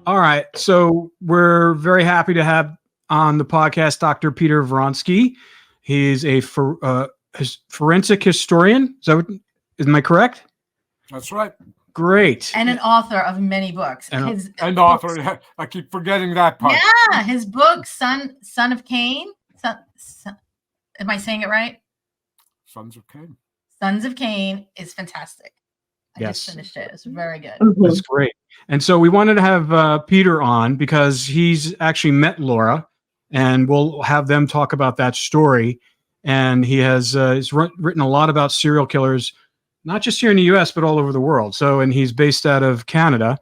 All right. So we're very happy to have on the podcast Dr. Peter Vronski. He's a forensic historian. Am I correct? That's right. Great. And an author of many books. And author. I keep forgetting that part. Yeah, his book, Son of Cain. Am I saying it right? Sons of Cain. Sons of Cain is fantastic. I Yes. just finished it. It's very good. That's great. And so we wanted to have Peter on because he's actually met Laura, and we'll have them talk about that story. And he has he's written a lot about serial killers, not just here in the U.S., but all over the world. And he's based out of Canada,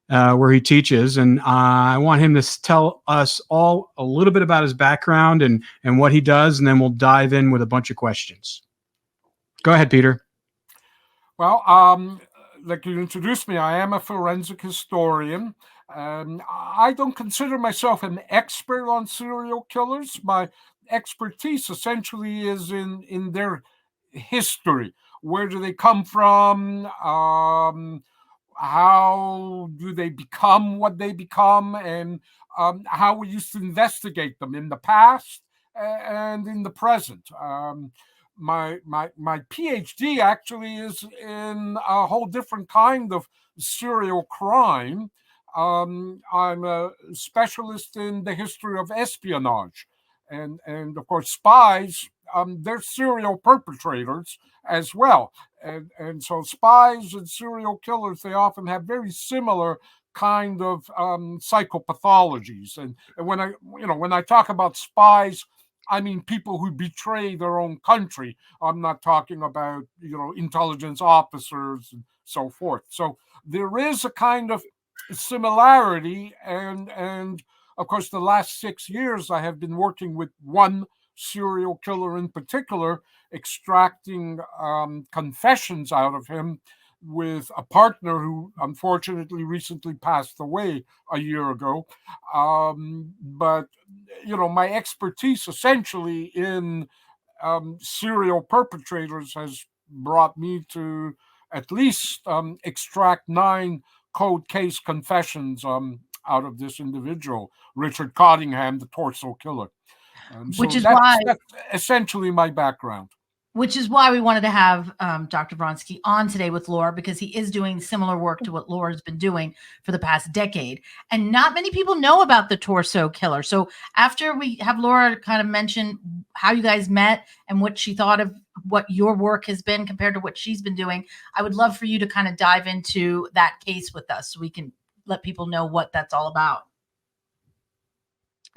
where he teaches. And I want him to tell us all a little bit about his background and what he does, and then we'll dive in with a bunch of questions. Go ahead, Peter. Well, like you introduced me, I am a forensic historian. I don't consider myself an expert on serial killers. My expertise essentially is in their history. Where do they come from? How do they become what they become? And how we used to investigate them in the past and in the present. My PhD actually is in a whole different kind of serial crime. I'm a specialist in the history of espionage, and of course spies. They're serial perpetrators as well, and so spies and serial killers, they often have very similar kind of psychopathologies. And when I talk about spies, I mean people who betray their own country. I'm not talking about intelligence officers and so forth. So there is a kind of similarity, and of course the last 6 years I have been working with one serial killer in particular, extracting confessions out of him with a partner who unfortunately recently passed away a year ago. But my expertise essentially in serial perpetrators has brought me to at least extract 9 cold case confessions out of this individual, Richard Cottingham, the Torso Killer. That's essentially my background. Which is why we wanted to have Dr. Vronski on today with Laura, because he is doing similar work to what Laura's been doing for the past decade. And not many people know about the Torso Killer. So after we have Laura kind of mention how you guys met and what she thought of what your work has been compared to what she's been doing, I would love for you to kind of dive into that case with us so we can let people know what that's all about.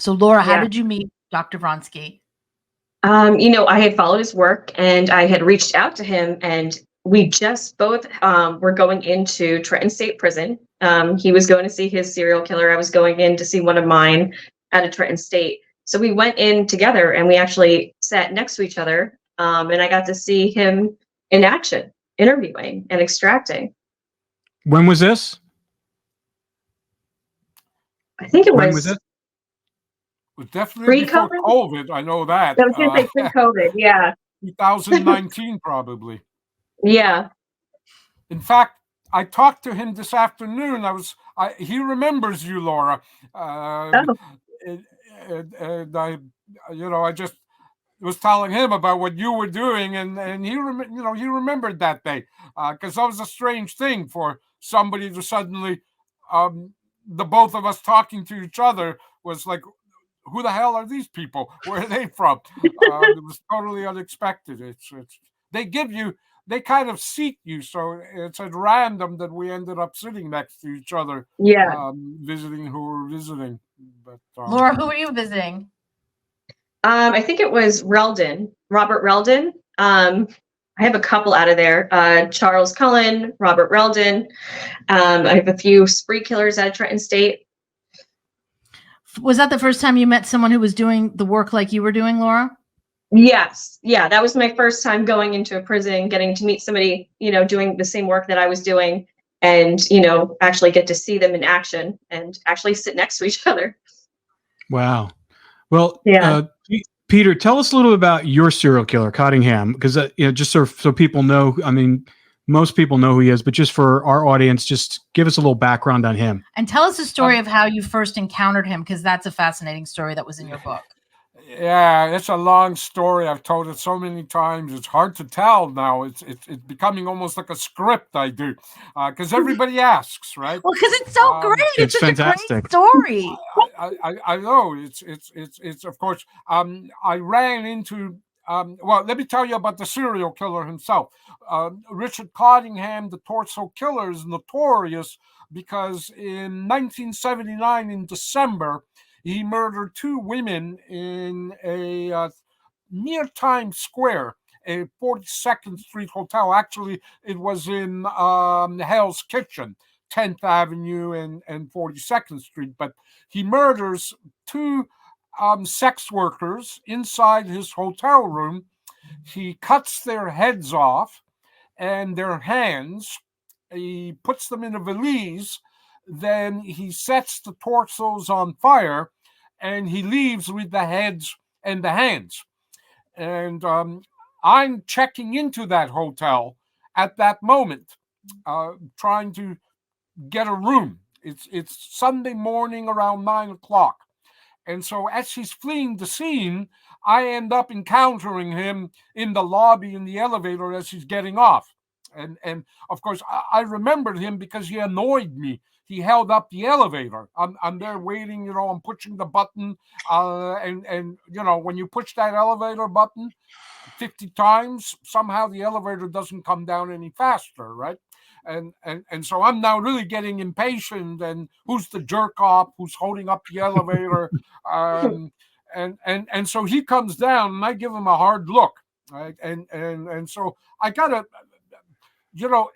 So Laura, how did you meet Dr. Vronski? I had followed his work and I had reached out to him, and we just both were going into Trenton State Prison. He was going to see his serial killer. I was going in to see one of mine out of Trenton State. So we went in together and we actually sat next to each other. And I got to see him in action, interviewing and extracting. When was this? I think it was. When was it? It was definitely before COVID. I know that. I was going to say pre-COVID, yeah. 2019, probably. Yeah. In fact, I talked to him this afternoon. He remembers you, Laura. And I just was telling him about what you were doing, and he remembered that day, because that was a strange thing for somebody to suddenly, the both of us talking to each other was like, who the hell are these people? Where are they from? It was totally unexpected. They kind of seat you, so it's at random that we ended up sitting next to each other. Yeah. Visiting who were visiting. But Laura, who were you visiting? I think it was Robert Reldon. I have a couple out of there. Charles Cullen, Robert Reldon. I have a few spree killers out of Trenton State. Was that the first time you met someone who was doing the work like you were doing, Laura? Yes. Yeah, that was my first time going into a prison, getting to meet somebody, doing the same work that I was doing, and, actually get to see them in action and actually sit next to each other. Wow. Well, yeah. Peter, tell us a little about your serial killer, Cottingham, because just so people know, I mean, most people know who he is, but just for our audience, just give us a little background on him. And tell us the story of how you first encountered him, because that's a fascinating story that was in your book. Yeah, it's a long story. I've told it so many times. It's hard to tell now. It's becoming almost like a script I do, because everybody asks, right? Well, because it's so great. It's such fantastic. a great story. I know it's of course. I ran into. Well, let me tell you about the serial killer himself. Richard Cottingham, the Torso Killer, is notorious because in 1979, in December, he murdered 2 women in a near Times Square, a 42nd Street hotel. Actually, it was in Hell's Kitchen, 10th Avenue and 42nd Street. But he murders 2 sex workers inside his hotel room. He cuts their heads off and their hands. He puts them in a valise. Then he sets the torsos on fire, and he leaves with the heads and the hands. And I'm checking into that hotel at that moment, trying to get a room. It's Sunday morning around 9 o'clock. And so as he's fleeing the scene, I end up encountering him in the lobby in the elevator as he's getting off. And of course, I remembered him because he annoyed me. He held up the elevator. I'm there waiting, I'm pushing the button. And when you push that elevator button 50 times, somehow the elevator doesn't come down any faster, right? And so I'm now really getting impatient. And who's the jerk off who's holding up the elevator? And so he comes down, and I give him a hard look, right? And so I gotta,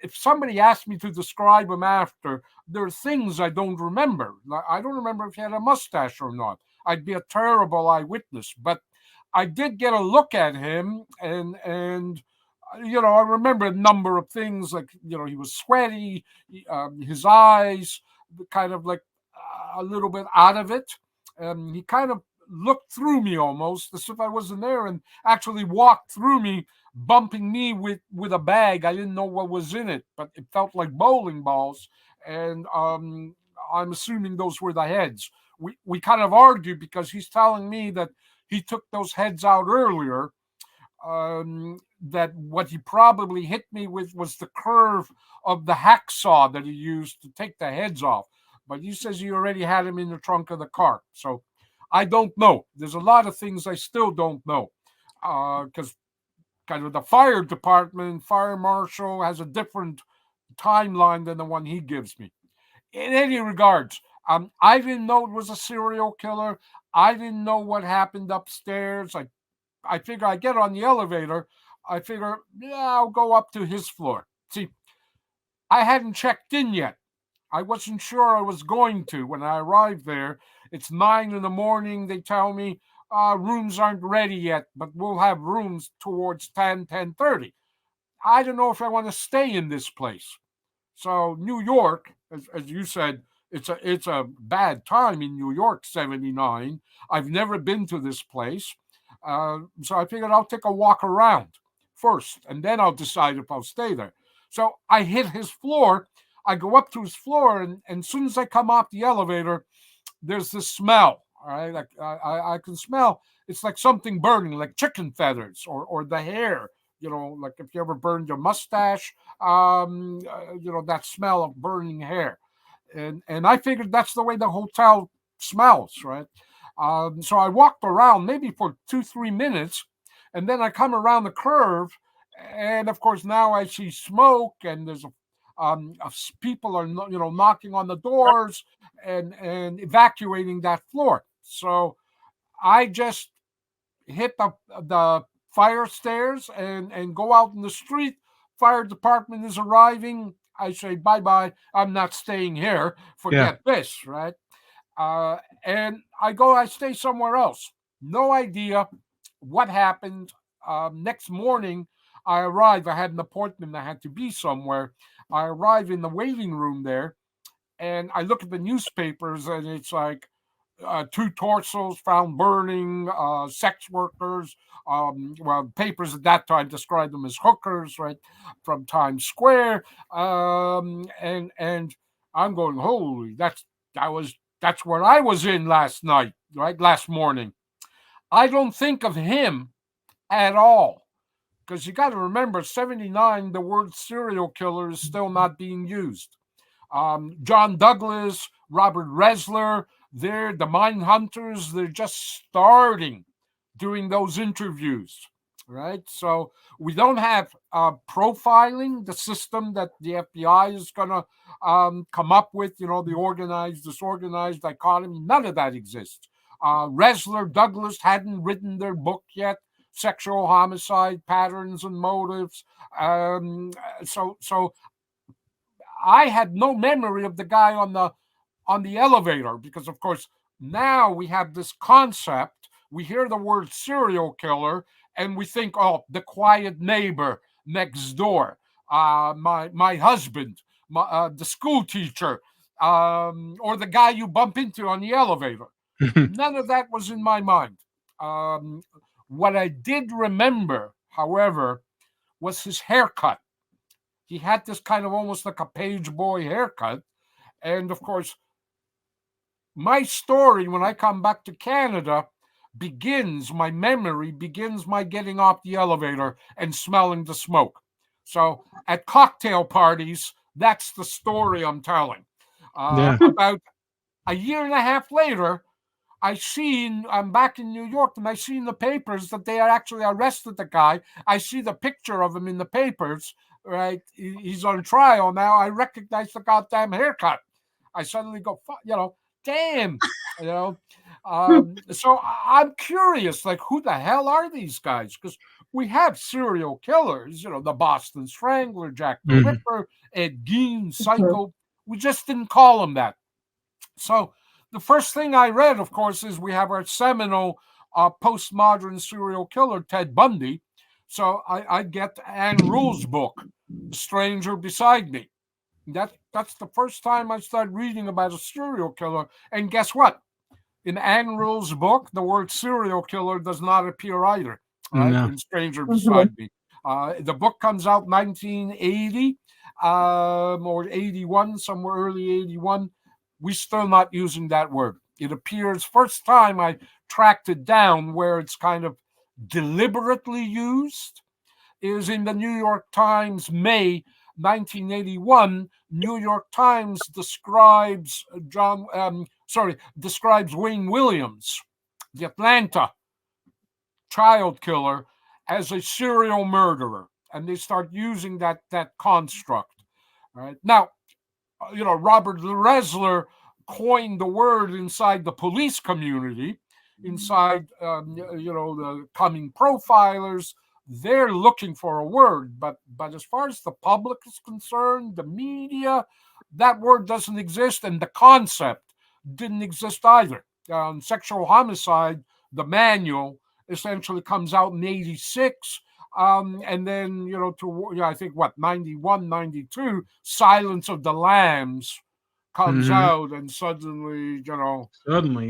if somebody asked me to describe him after, there are things I don't remember. I don't remember if he had a mustache or not. I'd be a terrible eyewitness, but I did get a look at him, and I remember a number of things, like he was sweaty, his eyes kind of like a little bit out of it. He kind of looked through me almost as if I wasn't there, and actually walked through me, bumping me with a bag. I didn't know what was in it, but it felt like bowling balls, and I'm assuming those were the heads. We kind of argued because he's telling me that he took those heads out earlier, that what he probably hit me with was the curve of the hacksaw that he used to take the heads off. But he says he already had him in the trunk of the car. So I don't know. There's a lot of things I still don't know, because kind of the fire department, fire marshal has a different timeline than the one he gives me. In any regards, I didn't know it was a serial killer. I didn't know what happened upstairs. I figure I get on the elevator. I figure, I'll go up to his floor. See, I hadn't checked in yet. I wasn't sure I was going to when I arrived there. It's 9 a.m. They tell me rooms aren't ready yet, but we'll have rooms towards 10:30. I don't know if I want to stay in this place. So New York, as you said, it's a bad time in New York, 79. I've never been to this place. So I figured I'll take a walk around first, and then I'll decide if I'll stay there. So I hit his floor. I go up to his floor, and as soon as I come off the elevator, there's this smell. All right, like I can smell. It's like something burning, like chicken feathers or the hair. Like if you ever burned your mustache, that smell of burning hair. And I figured that's the way the hotel smells, right? So I walked around maybe for 2-3 minutes, and then I come around the curve, and of course now I see smoke, and there's people are knocking on the doors and evacuating that floor. So I just hit the fire stairs and go out in the street. Fire department is arriving. I say, bye-bye. I'm not staying here. Forget this, right? And I stay somewhere else. No idea what happened. Next morning, I arrive. I had an appointment. I had to be somewhere. I arrive in the waiting room there, and I look at the newspapers, and it's like 2 torsos found burning, sex workers. Well, papers at that time described them as hookers, right, from Times Square. And I'm going, holy, that's what I was in last night, right, last morning. I don't think of him at all, because you got to remember, 79, the word serial killer is still not being used. John Douglas, Robert Ressler, they're the mine hunters. They're just starting doing those interviews, right? So we don't have profiling, the system that the FBI is going to come up with, the organized, disorganized dichotomy. None of that exists. Ressler, Douglas hadn't written their book yet, Sexual Homicide, Patterns and Motives. So I had no memory of the guy on the elevator, because of course now we have this concept. We hear the word serial killer and we think, oh, the quiet neighbor next door, my husband, the school teacher, or the guy you bump into on the elevator. None of that was in my mind. What I did remember, however, was his haircut. He had this kind of almost like a page boy haircut. And of course, my story, when I come back to Canada, my memory begins my getting off the elevator and smelling the smoke. So at cocktail parties, that's the story I'm telling. About a year and a half later, I'm back in New York, and I see in the papers that they actually arrested the guy. I see the picture of him in the papers, right? He's on trial now. I recognize the goddamn haircut. I suddenly go, damn, So I'm curious, like, who the hell are these guys? Because we have serial killers, the Boston Strangler, Jack the Ripper, Ed Gein, Psycho. We just didn't call them that. So the first thing I read, of course, is we have our seminal postmodern serial killer, Ted Bundy. So I get Ann Rule's book, The Stranger Beside Me. That's the first time I started reading about a serial killer. And guess what? In Ann Rule's book, the word serial killer does not appear either, right? No. In Stranger Beside Me. The book comes out 1980 or 81, somewhere early 81. We're still not using that word. It appears, first time I tracked it down where it's kind of deliberately used, is in the New York Times, May 1981. New York Times describes Wayne Williams, the Atlanta child killer, as a serial murderer, and they start using that construct. Right now, Robert Ressler coined the word inside the police community, inside the coming profilers. They're looking for a word, but as far as the public is concerned, the media, that word doesn't exist, and the concept didn't exist either. Sexual Homicide, the manual, essentially comes out in 86. And then, I think 91, 92, Silence of the Lambs comes out, and suddenly,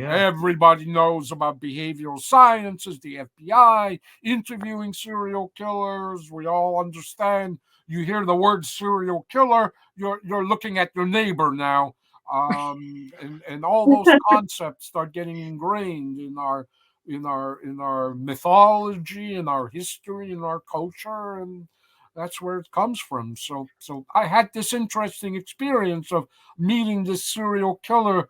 everybody knows about behavioral sciences, the FBI interviewing serial killers. We all understand. You hear the word serial killer, you're looking at your neighbor now, and all those concepts start getting ingrained in our mythology, in our history, in our culture, and that's where it comes from. So I had this interesting experience of meeting this serial killer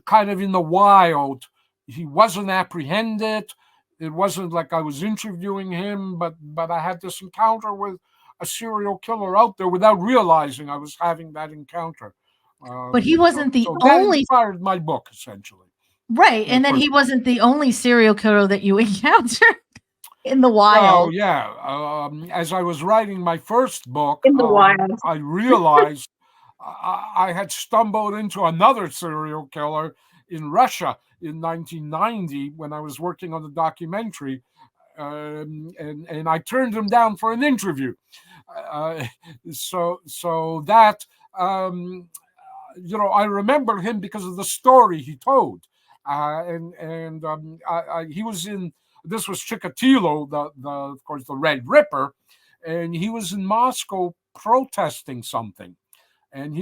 kind of in the wild. He wasn't apprehended. It wasn't like I was interviewing him, but I had this encounter with a serial killer out there without realizing I was having that encounter. But he wasn't the that only inspired my book, essentially. Right. And then he wasn't the only serial killer that you encountered in the wild. Oh, yeah. As I was writing my first book, In the wild, I realized I had stumbled into another serial killer in Russia in 1990 when I was working on the documentary. And I turned him down for an interview. So that, I remember him because of the story he told. He was in. This was Chikatilo, of course the Red Ripper, and he was in Moscow protesting something, and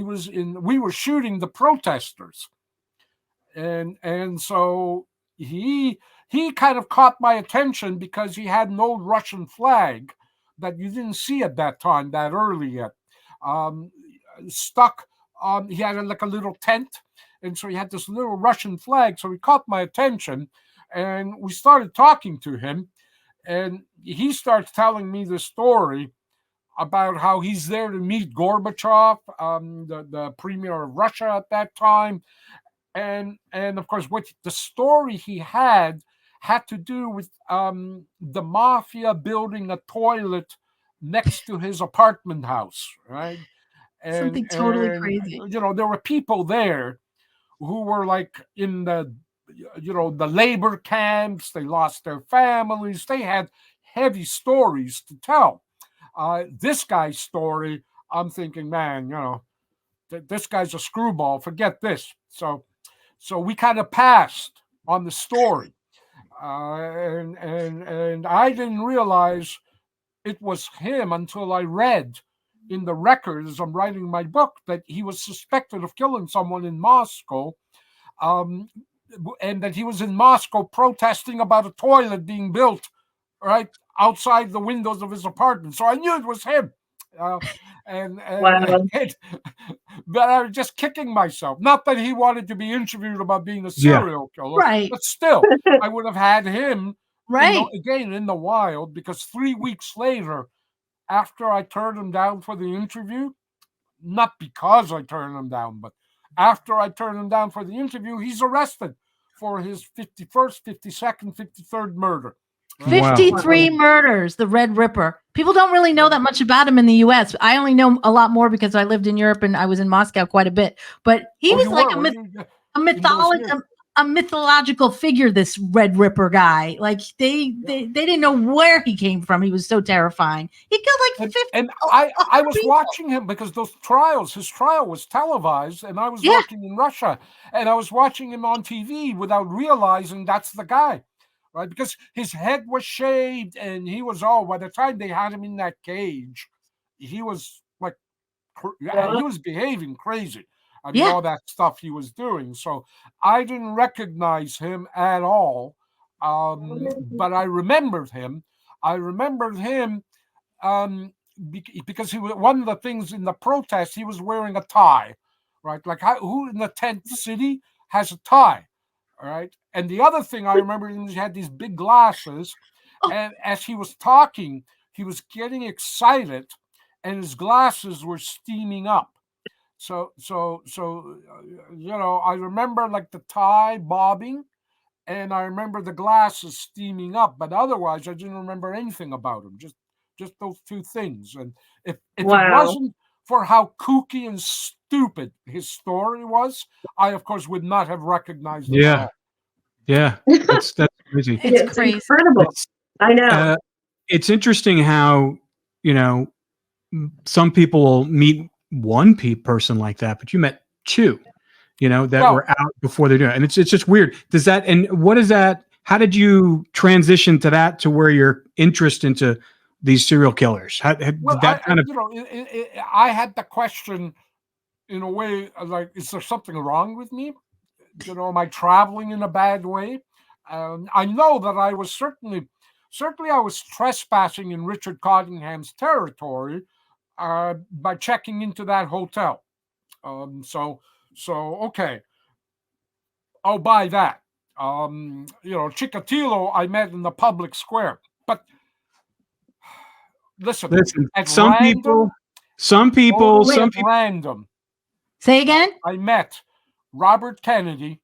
we were shooting the protesters, and so he kind of caught my attention because he had an old Russian flag that you didn't see at that time, that early yet, stuck. He had like a little tent, and so he had this little Russian flag. So he caught my attention, and we started talking to him, and he starts telling me the story about how he's there to meet Gorbachev, the premier of Russia at that time, and of course, what the story he had to do with the mafia building a toilet next to his apartment house, right? Something totally crazy. You know, there were people there who were like in the labor camps. They lost their families. They had heavy stories to tell. This guy's story, I'm thinking, man, this guy's a screwball. Forget this. So we kind of passed on the story, and I didn't realize it was him until I read in the records as I'm writing my book that he was suspected of killing someone in Moscow, and that he was in Moscow protesting about a toilet being built right outside the windows of his apartment. So I knew it was him. Wow. But I was just kicking myself. Not that he wanted to be interviewed about being a serial killer, right? But still, I would have had him right again in the wild, because 3 weeks later, after I turned him down for the interview, not because I turned him down, but after I turned him down for the interview, he's arrested for his 51st, 52nd, 53rd murder. 53 murders, the Red Ripper. People don't really know that much about him in the U.S. I only know a lot more because I lived in Europe and I was in Moscow quite a bit. But he was like a mythological figure, this Red Ripper guy. Like they didn't know where he came from. He was so terrifying. He killed like 50. And I was watching him because his trial was televised, and I was working in Russia, and I was watching him on TV without realizing that's the guy. Right, because his head was shaved, and he was by the time they had him in that cage, he was like, he was behaving crazy. I mean, all that stuff he was doing. So I didn't recognize him at all. But I remembered him. Because he was one of the things in the protest. He was wearing a tie, right? Like who in the tent city has a tie? All right. And the other thing I remember is he had these big glasses, and as he was talking, he was getting excited, and his glasses were steaming up. So I remember like the tie bobbing, and I remember the glasses steaming up, but otherwise I didn't remember anything about him. Just those two things. And if it wasn't for how kooky and stupid his story was, I of course would not have recognized him at all. Yeah, that's crazy. It's crazy. Incredible. I know. It's interesting how some people will meet one person like that, but you met two, that were out before they do it, and it's just weird. Does that, and what is that? How did you transition to that, to where your interest into these serial killers? I had the question in a way like, is there something wrong with me? Am I traveling in a bad way? I know that I was certainly I was trespassing in Richard Cottingham's territory by checking into that hotel. So okay, I'll buy that. Chikatilo I met in the public square, but listen some people random. Say again? I met Robert Kennedy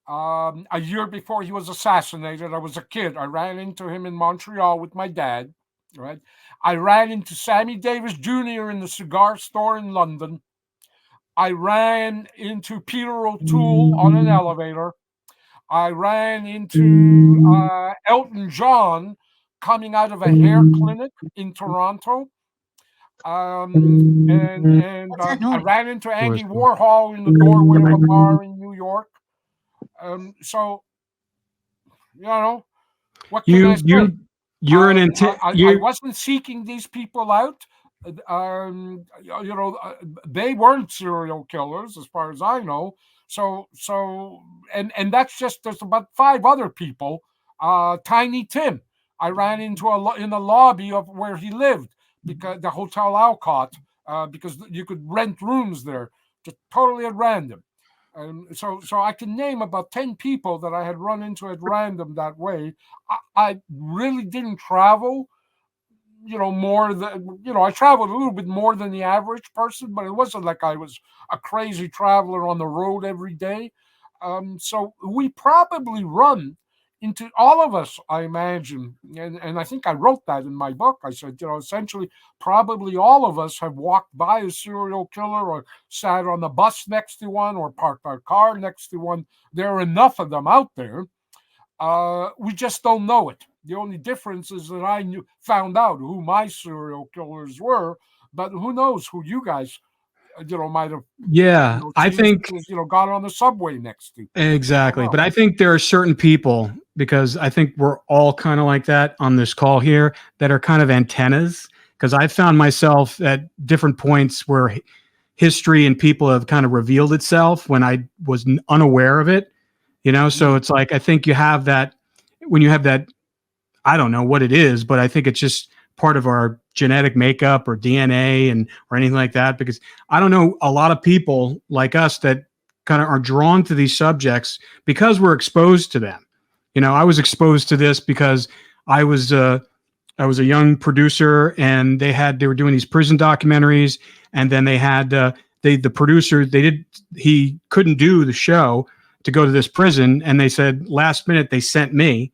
a year before he was assassinated. I was a kid. I ran into him in Montreal with my dad. Right. I ran into Sammy Davis Jr. in the cigar store in London. I ran into Peter O'Toole on an elevator. I ran into Elton John coming out of a hair clinic in Toronto. I ran into Andy Warhol in the doorway of a bar in New York. So, what can I say? You're an I wasn't seeking these people out. They weren't serial killers, as far as I know. And that's just, there's about 5 other people. Tiny Tim, I ran into in the lobby of where he lived, because the Hotel Alcott, because you could rent rooms there, just totally at random. So I can name about 10 people that I had run into at random that way. I really didn't travel, more than, I traveled a little bit more than the average person, but it wasn't like I was a crazy traveler on the road every day. So we probably run into, all of us, I imagine, and I think I wrote that in my book. I said, essentially, probably all of us have walked by a serial killer, or sat on the bus next to one, or parked our car next to one. There are enough of them out there. We just don't know it. The only difference is that I found out who my serial killers were, but who knows who you guys, might have. Yeah, I think, got on the subway next to. exactly. But I think there are certain people, because I think we're all kind of like that on this call here, that are kind of antennas. Because I found myself at different points where history and people have kind of revealed itself when I was unaware of it. So it's like, I think you have that, when you have that, I don't know what it is, but I think it's just part of our genetic makeup or DNA or anything like that. Because I don't know a lot of people like us that kind of are drawn to these subjects because we're exposed to them. I was exposed to this because I was a young producer, and they were doing these prison documentaries, and then they had the producer, he couldn't do the show to go to this prison, and they said last minute they sent me.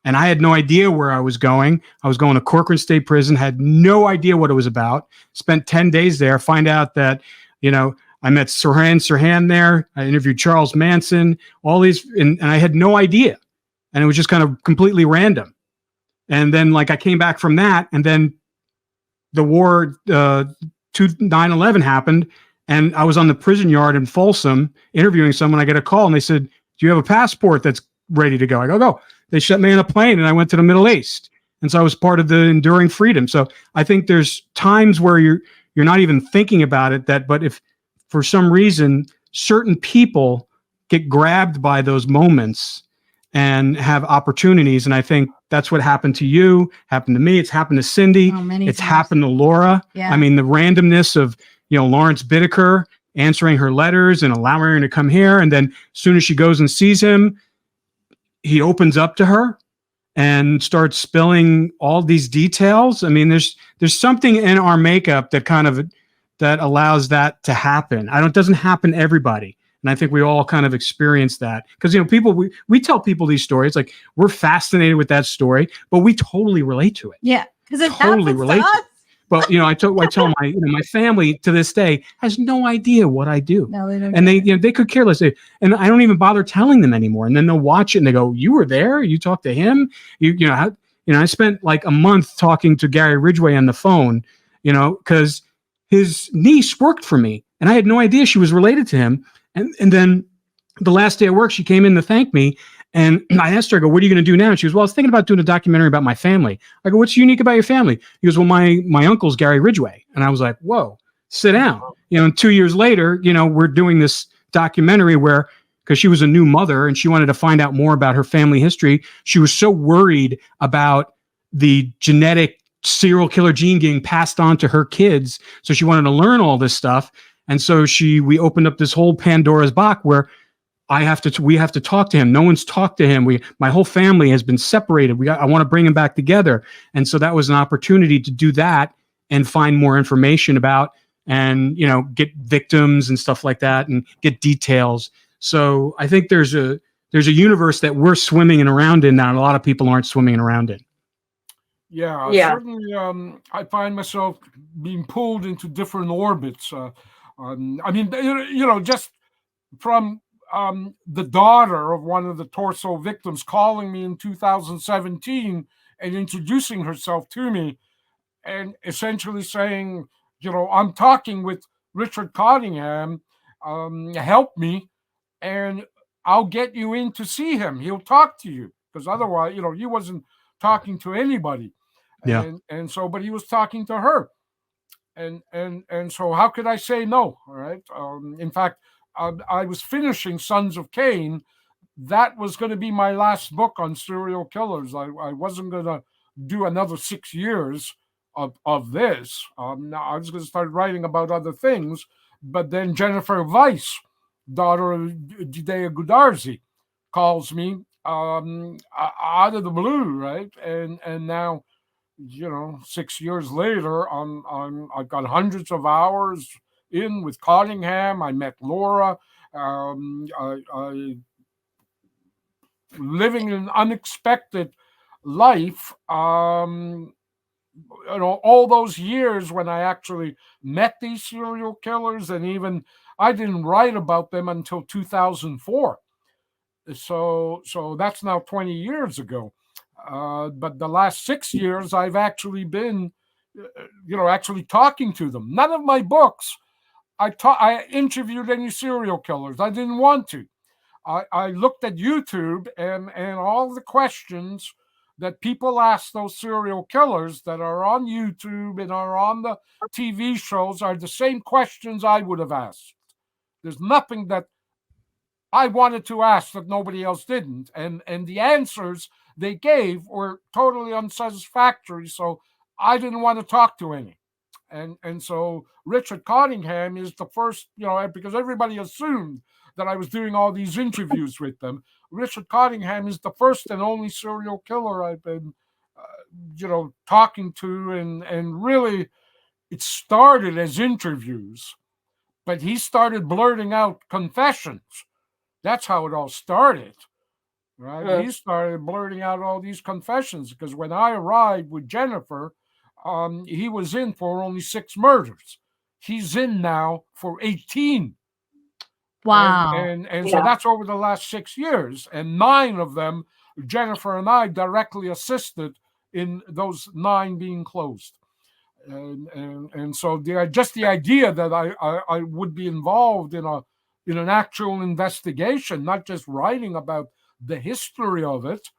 And I had no idea where I was going. I was going to Corcoran State Prison, had no idea what it was about. Spent 10 days there, find out that, I met Sirhan there. I interviewed Charles Manson, all these, and I had no idea. And it was just kind of completely random. And then, I came back from that, and then the war, 9/11 happened, and I was on the prison yard in Folsom interviewing someone. I get a call, and they said, "Do you have a passport that's ready to go?" I go, "Go." They shut me in a plane, and I went to the Middle East. And so I was part of the Enduring Freedom. So I think there's times where you're not even thinking about it, but if for some reason certain people get grabbed by those moments and have opportunities, and I think that's what happened to you, happened to me, it's happened to Cindy, it's happened to Laura. Yeah. I mean, the randomness of, Lawrence Bittaker answering her letters and allowing her to come here, and then as soon as she goes and sees him, he opens up to her and starts spilling all these details. I mean, there's something in our makeup that allows that to happen. It doesn't happen to everybody. And I think we all kind of experience that, because, people, we tell people these stories, like, we're fascinated with that story, but we totally relate to it. Yeah. Because it totally relate to it. But, I tell my, my family to this day has no idea what I do. No, they don't. And they could care less. And I don't even bother telling them anymore. And then they'll watch it and they go, "You were there? You talked to him?" I spent like a month talking to Gary Ridgway on the phone, because his niece worked for me, and I had no idea she was related to him. And then the last day of work, she came in to thank me. And I asked her, I go, "What are you going to do now?" And she goes, "Well, I was thinking about doing a documentary about my family." I go, "What's unique about your family?" He goes, "Well, my uncle's Gary Ridgway." And I was like, "Whoa, sit down." And 2 years later, we're doing this documentary because she was a new mother and she wanted to find out more about her family history. She was so worried about the genetic serial killer gene getting passed on to her kids. So she wanted to learn all this stuff. And so we opened up this whole Pandora's box where we have to talk to him. No one's talked to him. My whole family has been separated. I want to bring him back together. And so that was an opportunity to do that and find more information about, and, get victims and stuff like that and get details. So I think there's a universe that we're swimming around in that a lot of people aren't swimming around in. Yeah. Certainly, I find myself being pulled into different orbits. I mean, just from the daughter of one of the Torso victims calling me in 2017 and introducing herself to me and essentially saying, "I'm talking with Richard Cottingham, help me." And I'll get you in to see him. He'll talk to you, because otherwise, he wasn't talking to anybody. Yeah. And so, but he was talking to her. And so how could I say no? All right. In fact, I was finishing Sons of Cain. That was going to be my last book on serial killers. I wasn't going to do another 6 years of this. I was going to start writing about other things. But then Jennifer Weiss, daughter of Judea Gudarzi, calls me out of the blue, right? And now, 6 years later, I've got hundreds of hours in with Cottingham. I met Laura. I living an unexpected life. All those years when I actually met these serial killers, and even I didn't write about them until 2004. So that's now 20 years ago. But the last 6 years, I've actually been, actually talking to them. None of my books, I interviewed any serial killers. I didn't want to. I looked at YouTube, and all the questions that people ask those serial killers that are on YouTube and are on the TV shows are the same questions I would have asked. There's nothing that I wanted to ask that nobody else didn't. And the answers they gave were totally unsatisfactory. So I didn't want to talk to any. And so Richard Cottingham is the first, because everybody assumed that I was doing all these interviews with them. Richard Cottingham is the first and only serial killer I've been, talking to. And really, it started as interviews, but he started blurting out confessions. That's how it all started, right? He started blurting out all these confessions, because when I arrived with Jennifer, he was in for only 6 murders. He's in now for 18. Wow. And so that's over the last 6 years. And 9 of them, Jennifer and I directly assisted in those 9 being closed. And so just the idea that I would be involved in an actual investigation, not just writing about the history of it,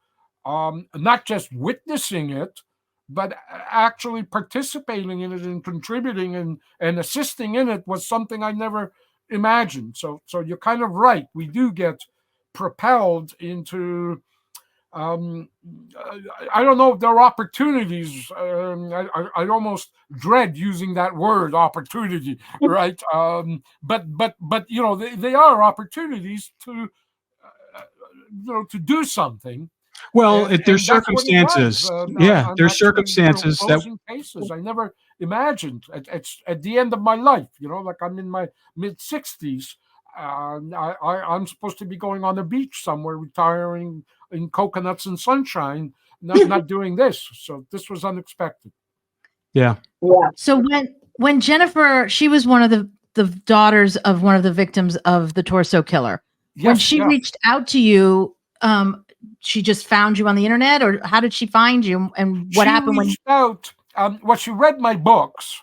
not just witnessing it, but actually participating in it and contributing and assisting in it, was something I never imagined. So you're kind of right. We do get propelled into, I don't know if there are opportunities. I almost dread using that word, opportunity, right? But they are opportunities to to do something. Well, And there's that's what it was. circumstances. Yeah, I'm there's actually, circumstances that. closing cases. I never imagined at the end of my life, like I'm in my mid-60s. I'm supposed to be going on the beach somewhere, retiring in coconuts and sunshine, not doing this. So this was unexpected. Yeah. So when Jennifer, she was one of the daughters of one of the victims of the Torso Killer. When she reached out to you, she just found you on the internet, or how did she find you? And what happened when? She reached out? Well, she read my books,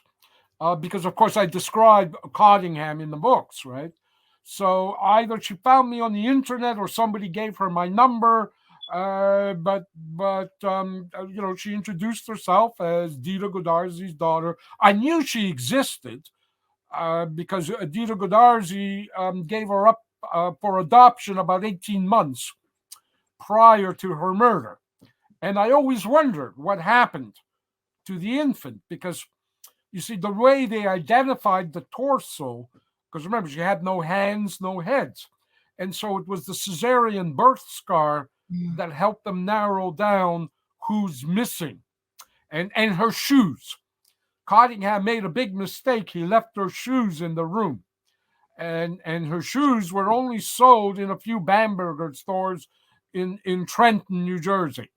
because of course I described Cottingham in the books, right? So either she found me on the internet or somebody gave her my number. But she introduced herself as Dita Godarzi's daughter. I knew she existed because Dita Godarzi gave her up for adoption about 18 months prior to her murder. And I always wondered what happened to the infant, because you see, the way they identified the torso, because remember, she had no hands, no heads. And so it was the cesarean birth scar that helped them narrow down who's missing. And her shoes. Cottingham made a big mistake. He left her shoes in the room. And her shoes were only sold in a few Bamberger stores in Trenton, New Jersey.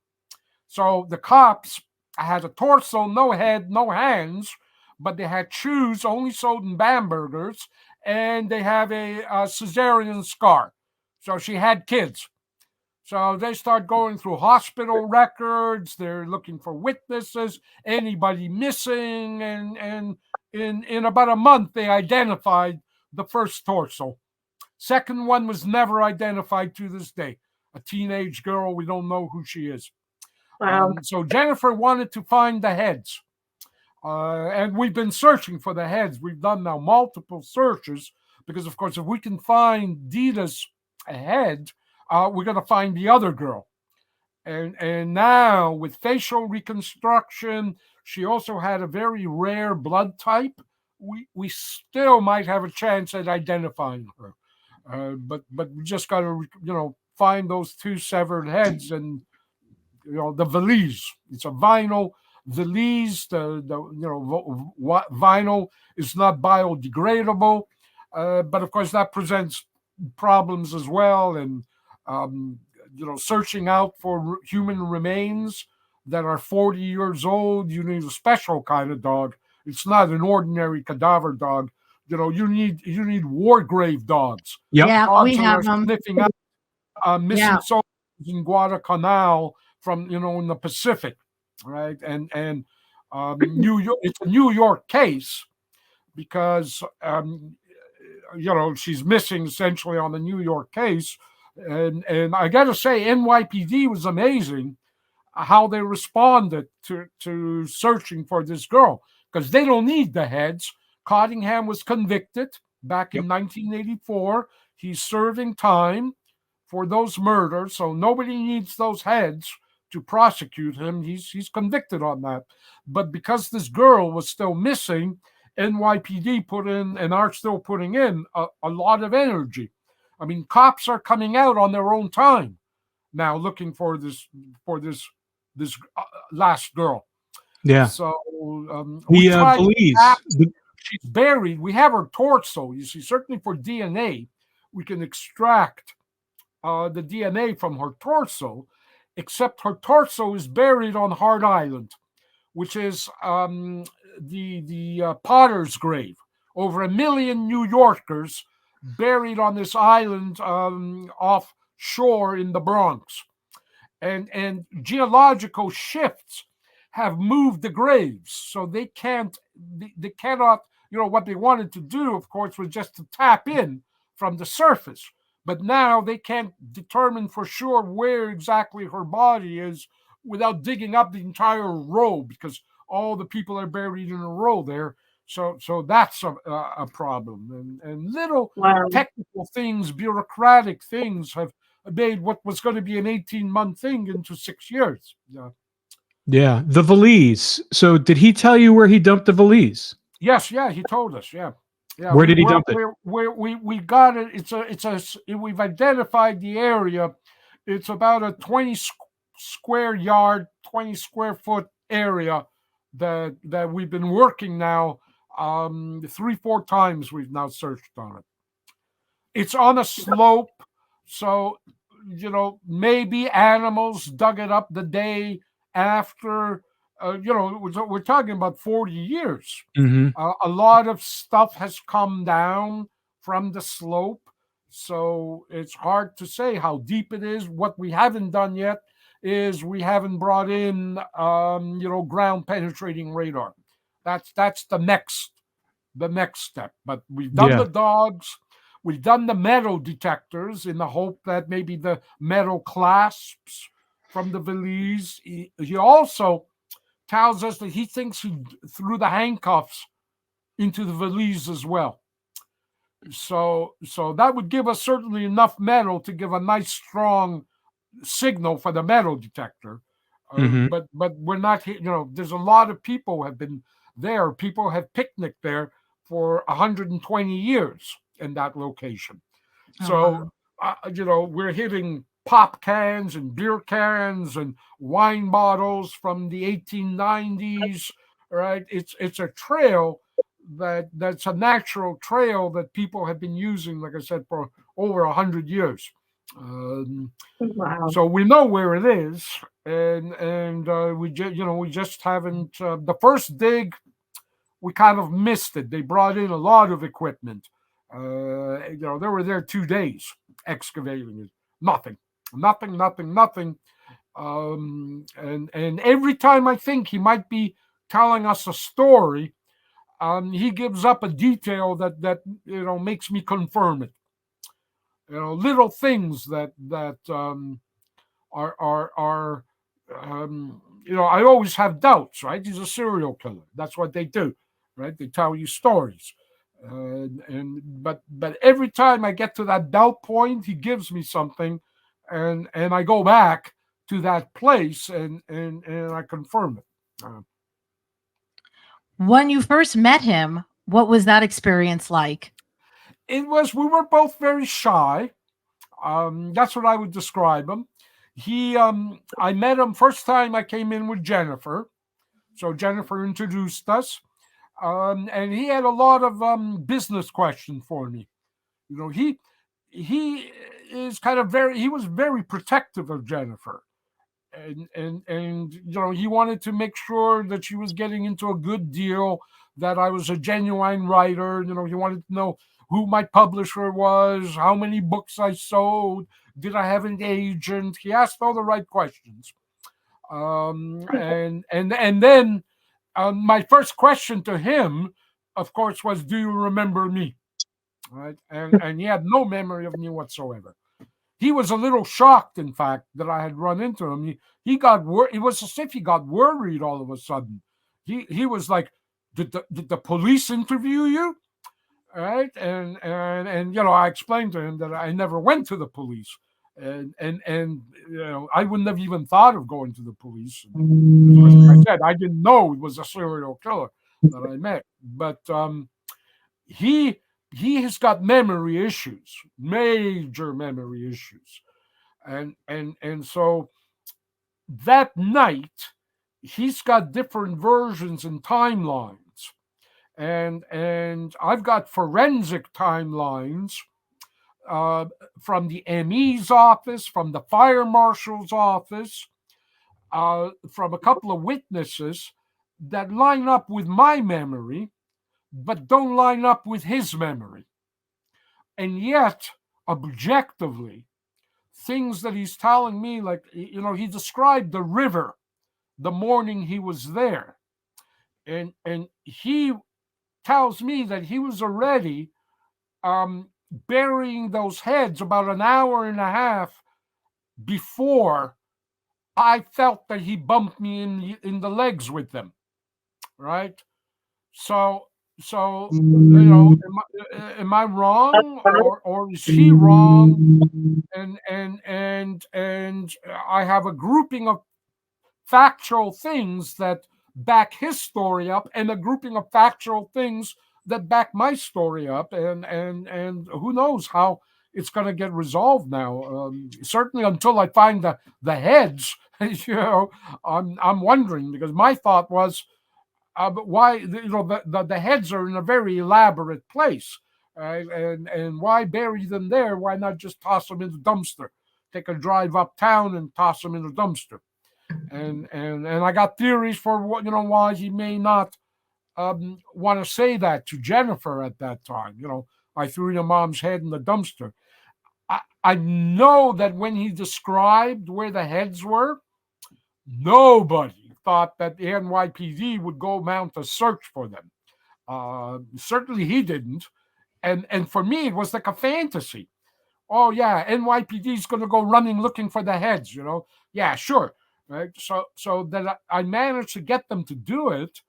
So the cops had a torso, no head, no hands, but they had shoes only sold in Bambergers, and they have a cesarean scar. So she had kids. So they start going through hospital records. They're looking for witnesses, anybody missing, and in about a month, they identified the first torso. Second one was never identified to this day. A teenage girl, we don't know who she is. Wow. So Jennifer wanted to find the heads. And we've been searching for the heads. We've done now multiple searches because, of course, if we can find Dita's head, we're going to find the other girl. And now with facial reconstruction, she also had a very rare blood type. We still might have a chance at identifying her. But we just got to, find those two severed heads and, the valise. It's a vinyl valise. Vinyl is not biodegradable, but of course that presents problems as well. And searching out for human remains that are 40 years old, you need a special kind of dog. It's not an ordinary cadaver dog. You need war grave dogs. Yep. Yeah, Dogs we that have are them. sniffing out missing soldiers in Guadalcanal from in the Pacific, right? And New York, it's a New York case because she's missing essentially on the New York case, and I got to say NYPD was amazing how they responded to searching for this girl because they don't need the heads. Cottingham was convicted back in 1984. He's serving time for those murders, so nobody needs those heads to prosecute him. He's convicted on that. But because this girl was still missing, NYPD put in and are still putting in a lot of energy. I mean, cops are coming out on their own time now looking for this last girl. Yeah. So The valise. She's buried. We have her torso. You see, certainly for DNA, we can extract the DNA from her torso, except her torso is buried on Hart Island, which is the potter's grave. Over 1 million New Yorkers buried on this island offshore in the Bronx. And geological shifts have moved the graves, so they cannot, what they wanted to do, of course, was just to tap in from the surface. But now they can't determine for sure where exactly her body is without digging up the entire row, because all the people are buried in a row there. So that's a problem. And little technical things, bureaucratic things have made what was going to be an 18-month thing into 6 years. Yeah. The valise. So did he tell you where he dumped the valise? Yes. Yeah. He told us. Yeah. Yeah. Where did he dump it? We got it. We've identified the area. It's about a 20 square yard, 20 square foot area that we've been working now. 3-4 times we've now searched on it. It's on a slope, so maybe animals dug it up the day after. We're talking about 40 years. Mm-hmm. A lot of stuff has come down from the slope, so it's hard to say how deep it is. What we haven't done yet is we haven't brought in, ground penetrating radar. That's the next step. But we've done the dogs. We've done the metal detectors in the hope that maybe the metal clasps from the valise. He also tells us that he thinks he threw the handcuffs into the valise as well. So that would give us certainly enough metal to give a nice strong signal for the metal detector. But we're not, there's a lot of people have been there. People have picnicked there for 120 years in that location. We're hitting pop cans and beer cans and wine bottles from the 1890s, right? It's a trail that's a natural trail that people have been using, like I said, for over 100 years. So we know where it is, and we just haven't. The first dig, we kind of missed it. They brought in a lot of equipment. They were there 2 days excavating it. Nothing. And every time I think he might be telling us a story, he gives up a detail that makes me confirm it. little things that are I always have doubts, right? He's a serial killer. That's what they do, right? They tell you stories. But every time I get to that doubt point, he gives me something, and I go back to that place and I confirm it. When you first met him, what was that experience like? We were both very shy. That's what I would describe him. I met him first time I came in with Jennifer. So Jennifer introduced us. And he had a lot of business questions for me. He is kind of he was very protective of Jennifer. And he wanted to make sure that she was getting into a good deal, that I was a genuine writer. He wanted to know who my publisher was, how many books I sold, did I have an agent. He asked all the right questions. And then my first question to him, of course, was, "Do you remember me?" Right, and he had no memory of me whatsoever. He was a little shocked, in fact, that I had run into him. He got it was as if he got worried all of a sudden. He was like, "Did the police interview you?" Right, and I explained to him that I never went to the police, and I wouldn't have even thought of going to the police. Like I said, I didn't know he was a serial killer that I met, but he has got memory issues, major memory issues, and so that night he's got different versions and timelines, and I've got forensic timelines from the ME's office, from the fire marshal's office, from a couple of witnesses that line up with my memory, but don't line up with his memory. And yet, objectively, things that he's telling me, like, he described the river the morning he was there. And he tells me that he was already burying those heads about an hour and a half before I felt that he bumped me in the legs with them, right? So am I wrong, or is he wrong? And I have a grouping of factual things that back his story up, and a grouping of factual things that back my story up, and who knows how it's going to get resolved now. Certainly until I find the heads, I'm wondering, because my thought was, but why, the heads are in a very elaborate place, and why bury them there? Why not just toss them in the dumpster? Take a drive uptown and toss them in the dumpster. And I got theories for what, why he may not want to say that to Jennifer at that time. I threw your mom's head in the dumpster. I know that when he described where the heads were, nobody thought that the NYPD would go mount a search for them. Certainly he didn't. And for me, it was like a fantasy. Oh, yeah, NYPD is going to go running looking for the heads, Yeah, sure. Right. So that I managed to get them to do it.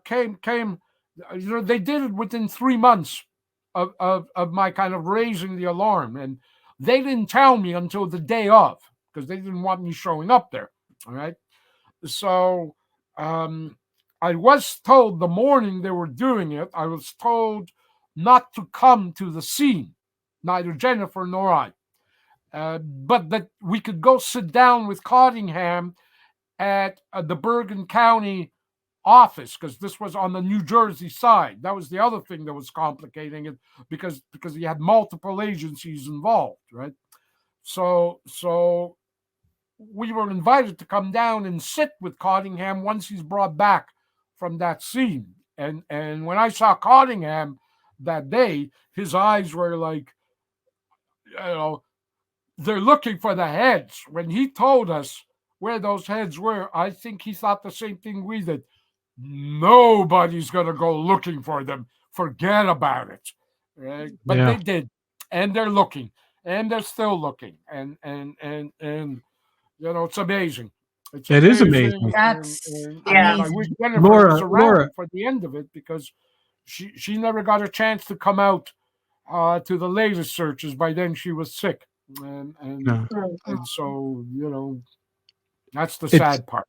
Came. They did it within 3 months of my kind of raising the alarm, and they didn't tell me until the day of, because they didn't want me showing up there. All right. So I was told the morning they were doing it, I was told not to come to the scene, neither Jennifer nor I. But that we could go sit down with Cottingham at the Bergen County office, because this was on the New Jersey side. That was the other thing that was complicating it, because he had multiple agencies involved, right? So we were invited to come down and sit with Cottingham once he's brought back from that scene. And when I saw Cottingham that day, his eyes were like, they're looking for the heads. When he told us where those heads were, I think he thought the same thing we did. Nobody's going to go looking for them. Forget about it. Right? But They did. and they're looking, and they're still looking, and you know, it's amazing. It's It is amazing. amazing. That's And I amazing. wish Jennifer was around Laura, for the end of it, because she never got a chance to come out to the latest searches. By then she was sick, no. and so, you know, that's the It's- sad part.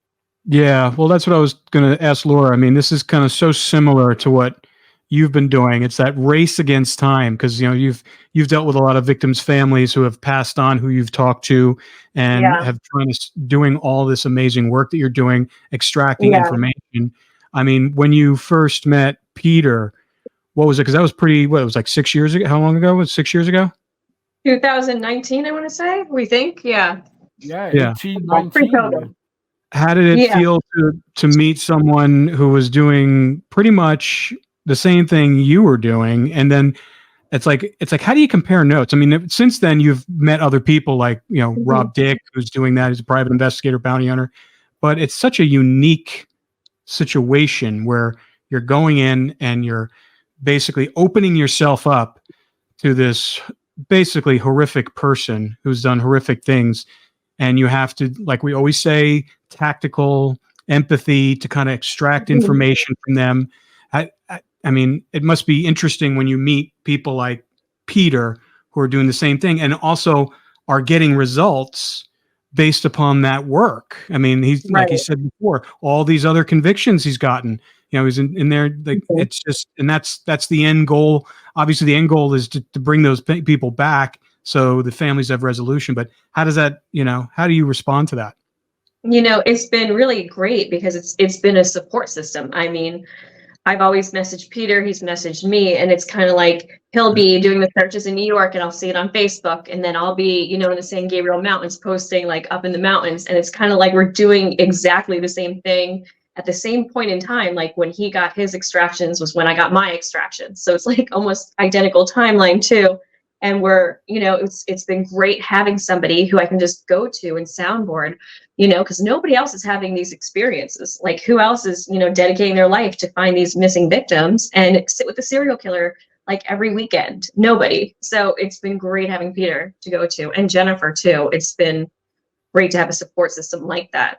Yeah, well, that's what I was going to ask Laura. I mean, this is kind of so similar to what you've been doing. It's that race against time, because you know you've dealt with a lot of victims' families who have passed on, who you've talked to, and Yeah. have trying to doing all this amazing work that you're doing, extracting Yeah. information. I mean, when you first met Peter, what was it? Because that was pretty. What, it was like 6 years ago. How long ago? Was it 6 years ago? 2019, I want to say. We think, yeah. Yeah, Yeah. 18, 19. Pre-COVID. How did it Yeah. feel to meet someone who was doing pretty much the same thing you were doing? And then it's like how do you compare notes? I mean, since then you've met other people like, you know, Rob Dick, who's doing that. He's a private investigator, bounty hunter. But it's such a unique situation where you're going in and you're basically opening yourself up to this basically horrific person who's done horrific things. And you have to, like we always say, tactical empathy to kind of extract information from them. I mean, it must be interesting when you meet people like Peter who are doing the same thing and also are getting results based upon that work. I mean, he's like he Right. said before, all these other convictions he's gotten. You know, he's in there. Like it's just, and that's the end goal. Obviously, the end goal is to bring those people back so the families have resolution. But how does that? You know, how do you respond to that? You know, it's been really great because it's been a support system. I mean, I've always messaged Peter, he's messaged me, and it's kind of like he'll be doing the searches in New York and I'll see it on Facebook, and then I'll be, you know, in the San Gabriel Mountains posting like up in the mountains, and it's kind of like we're doing exactly the same thing at the same point in time. Like when he got his extractions was when I got my extractions. So it's like almost identical timeline too. And we're, you know, it's been great having somebody who I can just go to and soundboard, you know, because nobody else is having these experiences. Like who else is, you know, dedicating their life to find these missing victims and sit with the serial killer like every weekend? Nobody. So it's been great having Peter to go to, and Jennifer too. It's been great to have a support system like that.